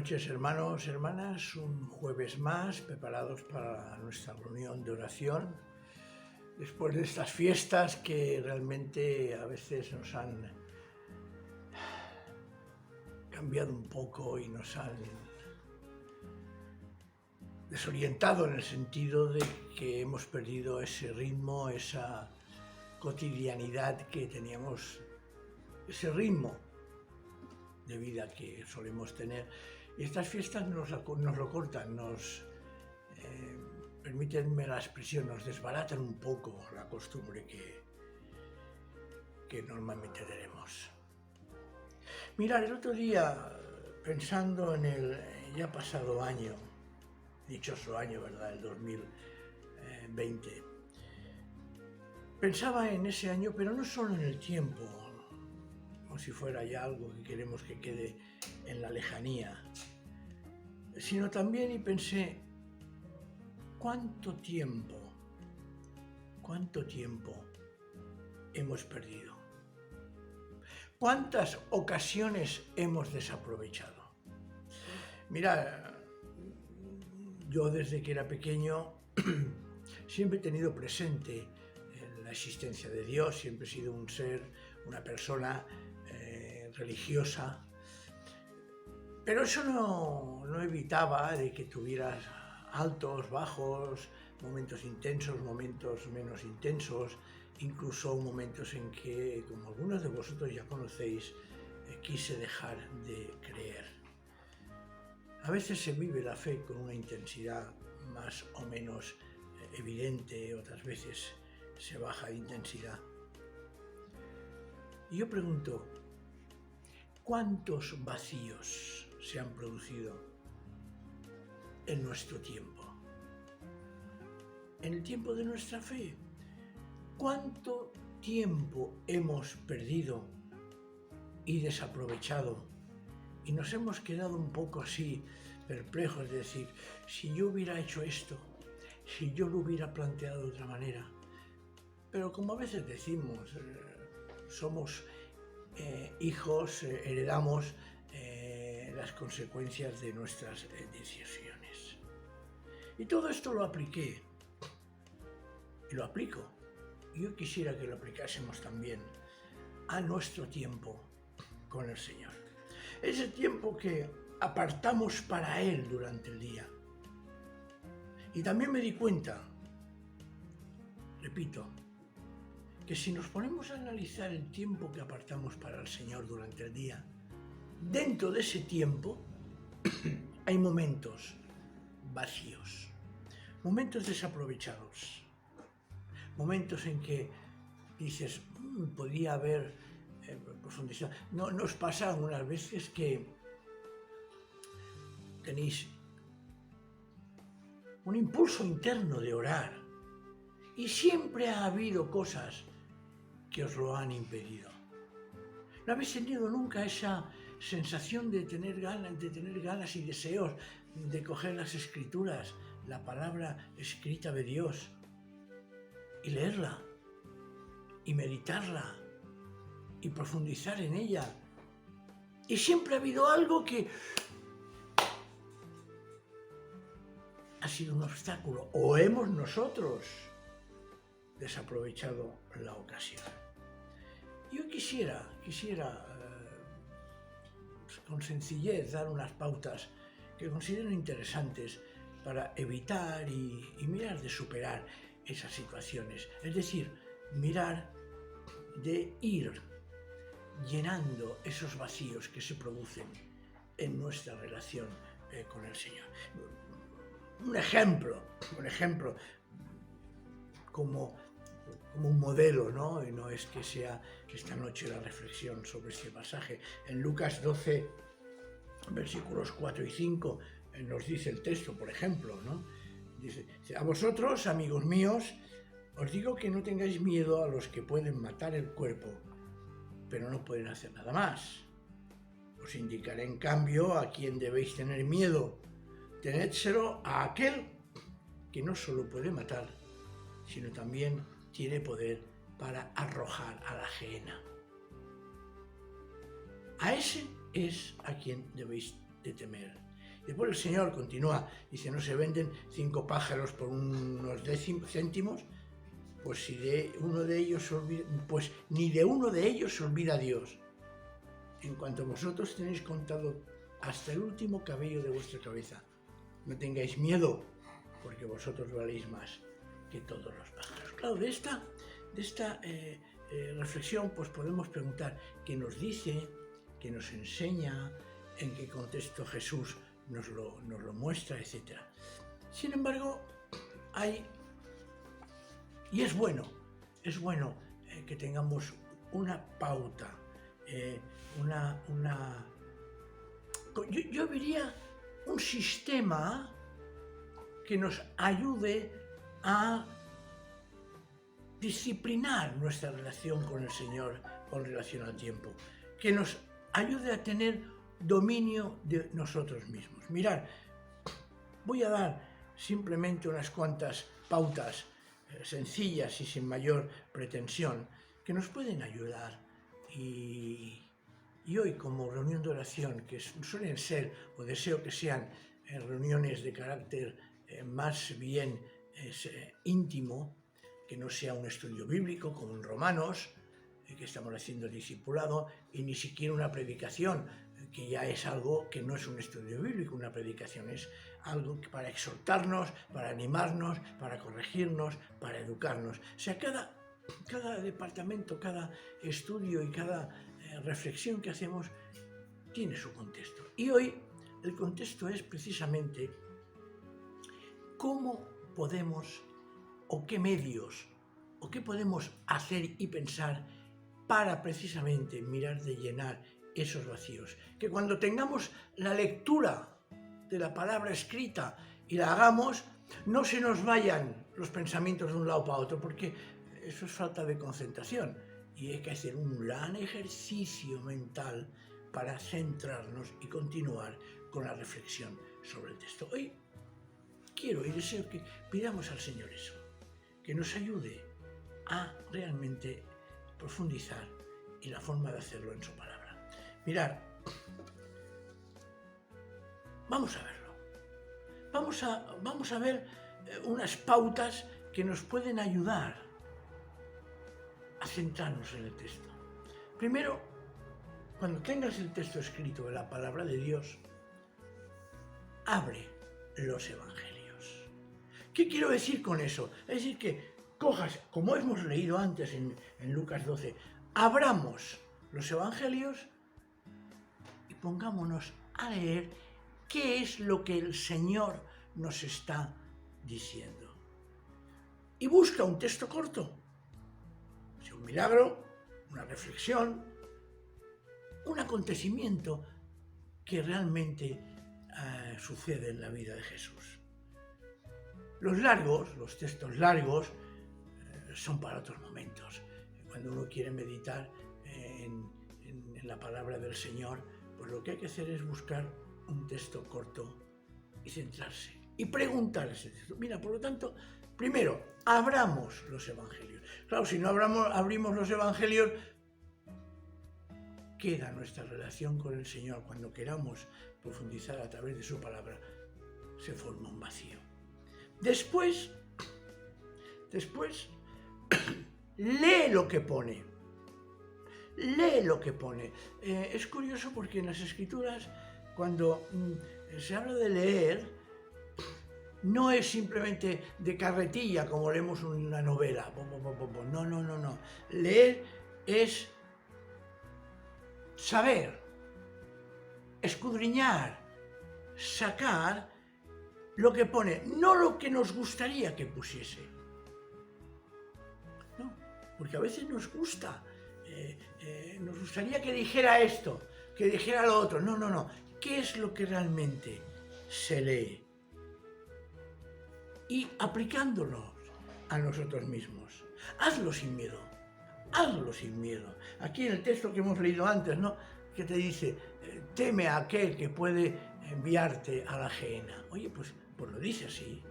noches, hermanos, hermanas. Un jueves más, preparados para nuestra reunión de oración. Después de estas fiestas que realmente a veces nos han cambiado un poco y nos han desorientado en el sentido de que hemos perdido ese ritmo, esa cotidianidad que teníamos, ese ritmo de vida que solemos tener. Y estas fiestas nos lo cortan, permítanme la expresión, nos desbaratan un poco la costumbre que normalmente tenemos. Mirad, el otro día, pensando en el ya pasado año, dichoso año, ¿verdad?, el 2020, pensaba en ese año, pero no solo en el tiempo, como si fuera ya algo que queremos que quede en la lejanía, sino también, y pensé, ¿cuánto tiempo hemos perdido? ¿Cuántas ocasiones hemos desaprovechado? Mira, yo desde que era pequeño siempre he tenido presente la existencia de Dios, siempre he sido un ser, una persona religiosa, pero eso no evitaba de que tuvieras altos, bajos, momentos intensos, momentos menos intensos, incluso momentos en que, como algunos de vosotros ya conocéis, quise dejar de creer. A veces se vive la fe con una intensidad más o menos evidente, otras veces se baja de intensidad. Y yo pregunto, ¿cuántos vacíos se han producido en nuestro tiempo? En el tiempo de nuestra fe, ¿cuánto tiempo hemos perdido y desaprovechado? Y nos hemos quedado un poco así, perplejos, de decir, si yo hubiera hecho esto, si yo lo hubiera planteado de otra manera. Pero como a veces decimos, somos hijos, heredamos las consecuencias de nuestras decisiones. Y todo esto lo apliqué, y lo aplico. Yo quisiera que lo aplicásemos también a nuestro tiempo con el Señor. Ese tiempo que apartamos para Él durante el día. Y también me di cuenta, repito, que si nos ponemos a analizar el tiempo que apartamos para el Señor durante el día, dentro de ese tiempo hay momentos vacíos, momentos desaprovechados, momentos en que dices, podría haber profundizado. No, nos pasa algunas veces que tenéis un impulso interno de orar y siempre ha habido cosas que os lo han impedido. ¿No habéis tenido nunca esa sensación de tener ganas y deseos de coger las escrituras, la palabra escrita de Dios, y leerla, y meditarla, y profundizar en ella? Y siempre ha habido algo que ha sido un obstáculo, o hemos nosotros desaprovechado la ocasión. Yo quisiera con sencillez dar unas pautas que considero interesantes para evitar y mirar de superar esas situaciones. Es decir, mirar de ir llenando esos vacíos que se producen en nuestra relación con el Señor. Un ejemplo como un modelo, ¿no? Y no es que sea esta noche la reflexión sobre este pasaje. En Lucas 12, versículos 4 y 5, nos dice el texto, por ejemplo, ¿no? Dice, a vosotros, amigos míos, os digo que no tengáis miedo a los que pueden matar el cuerpo, pero no pueden hacer nada más. Os indicaré, en cambio, a quién debéis tener miedo. Tenédselo a aquel que no solo puede matar, sino también tiene poder para arrojar a la gehenna. A ese es a quien debéis de temer. Después el Señor continúa, dice, no se venden 5 pájaros por unos céntimos, pues si de uno de ellos se olvida, pues ni de uno de ellos se olvida Dios. En cuanto vosotros tenéis contado hasta el último cabello de vuestra cabeza, no tengáis miedo, porque vosotros valéis más que todos los pájaros. Claro, de esta reflexión pues podemos preguntar qué nos dice, qué nos enseña, en qué contexto Jesús nos lo muestra, etc. Sin embargo, es bueno que tengamos una pauta, yo diría un sistema que nos ayude a disciplinar nuestra relación con el Señor con relación al tiempo, que nos ayude a tener dominio de nosotros mismos. Mirad, voy a dar simplemente unas cuantas pautas sencillas y sin mayor pretensión que nos pueden ayudar y hoy como reunión de oración, que suelen ser o deseo que sean reuniones de carácter más bien íntimo, que no sea un estudio bíblico como en Romanos, que estamos haciendo discipulado, y ni siquiera una predicación, que ya es algo que no es un estudio bíblico, una predicación es algo para exhortarnos, para animarnos, para corregirnos, para educarnos. O sea, cada departamento, cada estudio y cada reflexión que hacemos tiene su contexto. Y hoy el contexto es precisamente cómo podemos o qué medios o qué podemos hacer y pensar para precisamente mirar de llenar esos vacíos. Que cuando tengamos la lectura de la palabra escrita y la hagamos, no se nos vayan los pensamientos de un lado para otro, porque eso es falta de concentración y hay que hacer un gran ejercicio mental para centrarnos y continuar con la reflexión sobre el texto. Hoy quiero y deseo que pidamos al Señor eso, que nos ayude a realmente profundizar y la forma de hacerlo en su palabra. Mirad, vamos a verlo. Vamos a ver unas pautas que nos pueden ayudar a centrarnos en el texto. Primero, cuando tengas el texto escrito de la palabra de Dios, abre los evangelios. ¿Qué quiero decir con eso? Es decir, que cojas, como hemos leído antes en Lucas 12, abramos los evangelios y pongámonos a leer qué es lo que el Señor nos está diciendo. Y busca un texto corto, si un milagro, una reflexión, un acontecimiento que realmente sucede en la vida de Jesús. Los textos largos, son para otros momentos. Cuando uno quiere meditar en la palabra del Señor, pues lo que hay que hacer es buscar un texto corto y centrarse y preguntar ese texto. Mira, por lo tanto, primero, abramos los evangelios. Claro, si no abrimos los evangelios, queda nuestra relación con el Señor. Cuando queramos profundizar a través de su palabra, se forma un vacío. Después, lee lo que pone. Lee lo que pone. Es curioso porque en las Escrituras, cuando se habla de leer, no es simplemente de carretilla, como leemos una novela. No. Leer es saber, escudriñar, sacar lo que pone, no lo que nos gustaría que pusiese. No, porque a veces nos gusta, nos gustaría que dijera esto, que dijera lo otro. No. ¿Qué es lo que realmente se lee? Y aplicándolo a nosotros mismos. Hazlo sin miedo. Hazlo sin miedo. Aquí en el texto que hemos leído antes, ¿no?, que te dice, teme a aquel que puede enviarte a la gehenna. Oye, pues lo dice así.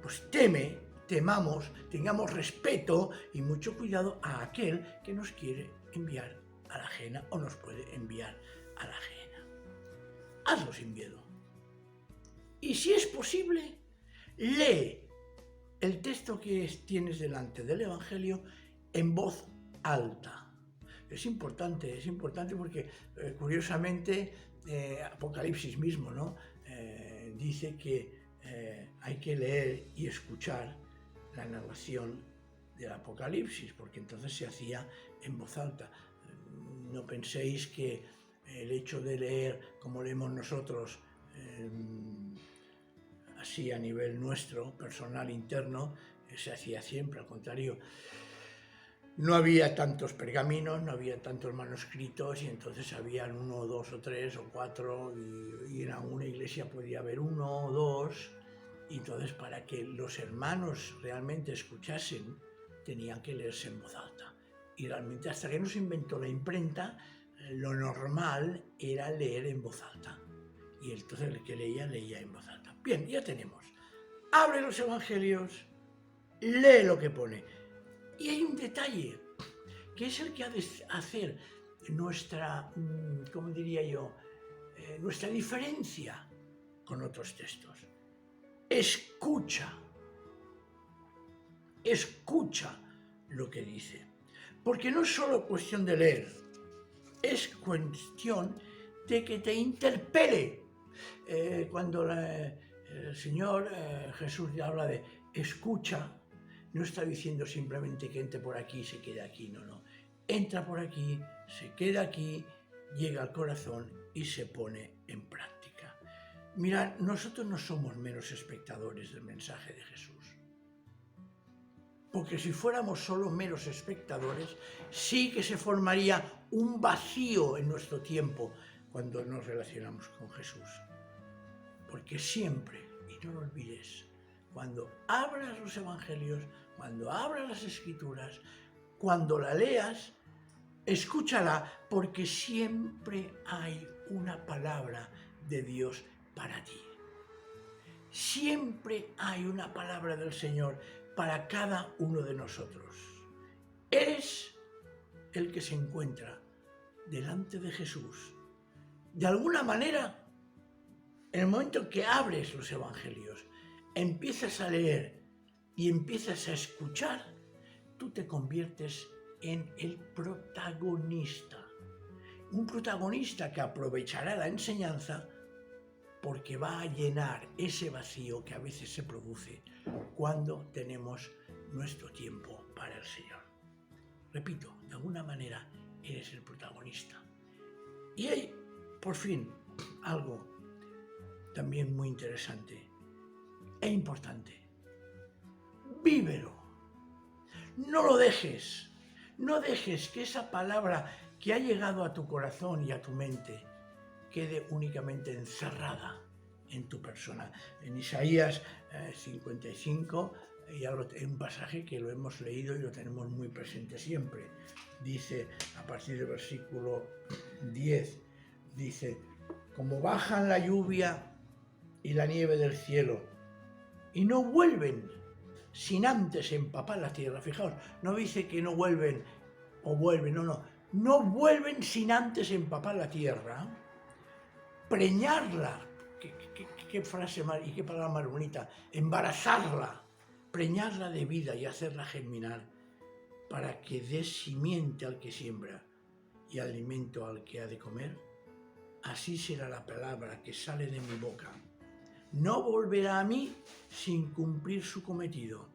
Pues temamos, tengamos respeto y mucho cuidado a aquel que nos quiere enviar a la gehenna o nos puede enviar a la gehenna. Hazlo sin miedo. Y si es posible, lee el texto que tienes delante del Evangelio en voz alta. Es importante porque curiosamente Apocalipsis mismo, ¿no? Dice que hay que leer y escuchar la narración del Apocalipsis, porque entonces se hacía en voz alta. No penséis que el hecho de leer como leemos nosotros, así a nivel nuestro, personal, interno, se hacía siempre, al contrario. No había tantos pergaminos, no había tantos manuscritos, y entonces habían 1, 2 o 3 o 4, y en alguna iglesia podía haber 1 o 2, y entonces para que los hermanos realmente escuchasen, tenían que leerse en voz alta. Y realmente hasta que no se inventó la imprenta, lo normal era leer en voz alta. Y entonces el que leía en voz alta. Bien, ya tenemos. Abre los evangelios, lee lo que pone. Y hay un detalle, que es el que ha de hacer nuestra, ¿cómo diría yo?, nuestra diferencia con otros textos. Escucha lo que dice. Porque no es solo cuestión de leer, es cuestión de que te interpele. Cuando el Señor Jesús habla de escucha, no está diciendo simplemente que entre por aquí y se quede aquí, no. Entra por aquí, se queda aquí, llega al corazón y se pone en práctica. Mira, nosotros no somos meros espectadores del mensaje de Jesús. Porque si fuéramos solo meros espectadores, sí que se formaría un vacío en nuestro tiempo cuando nos relacionamos con Jesús. Porque siempre, y no lo olvides, cuando abras los evangelios, cuando abras las escrituras, cuando la leas, escúchala, porque siempre hay una palabra de Dios para ti. Siempre hay una palabra del Señor para cada uno de nosotros. Eres el que se encuentra delante de Jesús. De alguna manera, en el momento que abres los evangelios, empiezas a leer y empiezas a escuchar, tú te conviertes en el protagonista. Un protagonista que aprovechará la enseñanza porque va a llenar ese vacío que a veces se produce cuando tenemos nuestro tiempo para el Señor. Repito, de alguna manera eres el protagonista. Y hay, por fin, algo también muy interesante e importante. Vívelo. No lo dejes. No dejes que esa palabra que ha llegado a tu corazón y a tu mente quede únicamente encerrada en tu persona. En Isaías 55 hay un pasaje que lo hemos leído y lo tenemos muy presente siempre. Dice, a partir del versículo 10, dice, como bajan la lluvia y la nieve del cielo y no vuelven sin antes empapar la tierra. Fijaos, no dice que no vuelven o vuelven, no vuelven sin antes empapar la tierra, preñarla, qué frase y qué palabra más bonita, embarazarla, preñarla de vida y hacerla germinar para que dé simiente al que siembra y alimento al que ha de comer. Así será la palabra que sale de mi boca. No volverá a mí sin cumplir su cometido,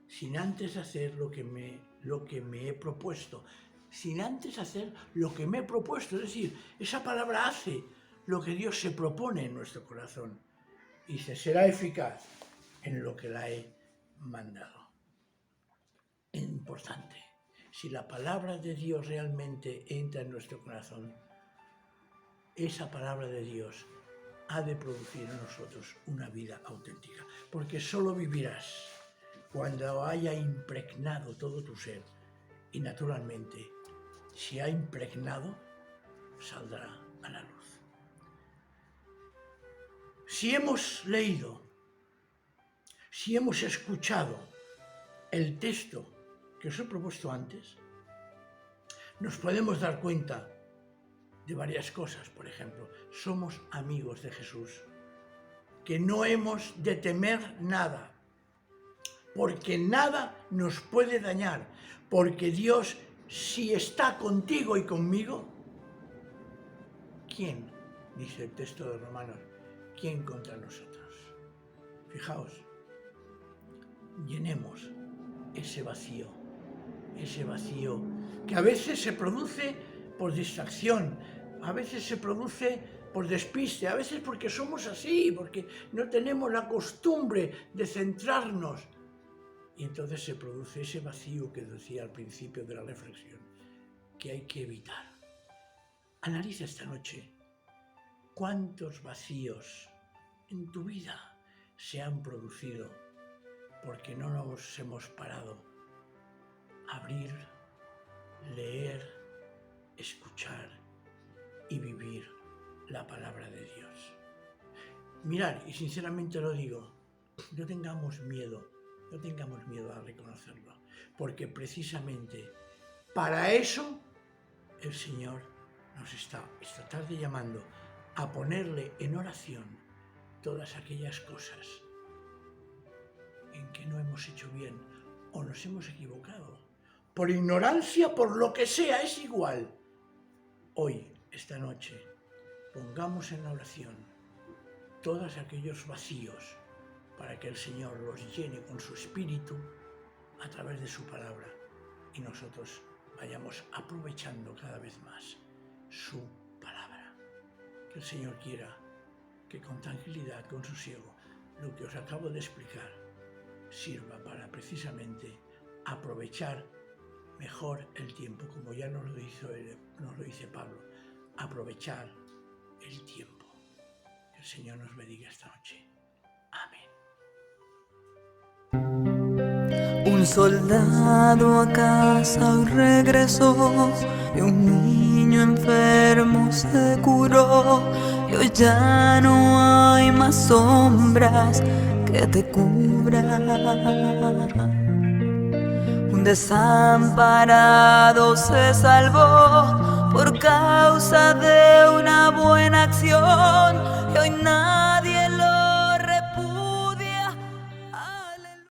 sin antes hacer lo que me he propuesto, sin antes hacer lo que me he propuesto. Es decir, esa palabra hace lo que Dios se propone en nuestro corazón y será eficaz en lo que la he mandado. Es importante. Si la palabra de Dios realmente entra en nuestro corazón, esa palabra de Dios ha de producir en nosotros una vida auténtica, porque solo vivirás cuando haya impregnado todo tu ser, y naturalmente, si ha impregnado, saldrá a la luz. Si hemos leído, si hemos escuchado el texto que os he propuesto antes, nos podemos dar cuenta de varias cosas. Por ejemplo, somos amigos de Jesús, porque no hemos de temer nada, porque nada nos puede dañar, porque Dios, si está contigo y conmigo, ¿quién, dice el texto de Romanos, quién contra nosotros? Fijaos, llenemos ese vacío que a veces se produce por distracción, a veces se produce por despiste, a veces porque somos así, porque no tenemos la costumbre de centrarnos. Y entonces se produce ese vacío que decía al principio de la reflexión, que hay que evitar. Analiza esta noche cuántos vacíos en tu vida se han producido porque no nos hemos parado a abrir, leer, escuchar y vivir la palabra de Dios. Mirad, y sinceramente lo digo, no tengamos miedo a reconocerlo, porque precisamente para eso el Señor nos está esta tarde llamando a ponerle en oración todas aquellas cosas en que no hemos hecho bien o nos hemos equivocado. Por ignorancia, por lo que sea, es igual. Hoy, esta noche, pongamos en la oración todos aquellos vacíos para que el Señor los llene con su Espíritu a través de su palabra y nosotros vayamos aprovechando cada vez más su palabra. Que el Señor quiera que con tranquilidad, con sosiego, lo que os acabo de explicar sirva para precisamente aprovechar mejor el tiempo, como ya nos lo dice Pablo, aprovechar el tiempo. Que el Señor nos bendiga esta noche. Amén. Un soldado a casa hoy regresó, y un niño enfermo se curó, y hoy ya no hay más sombras que te cubran. Un desamparado se salvó por causa de una buena acción, y hoy nadie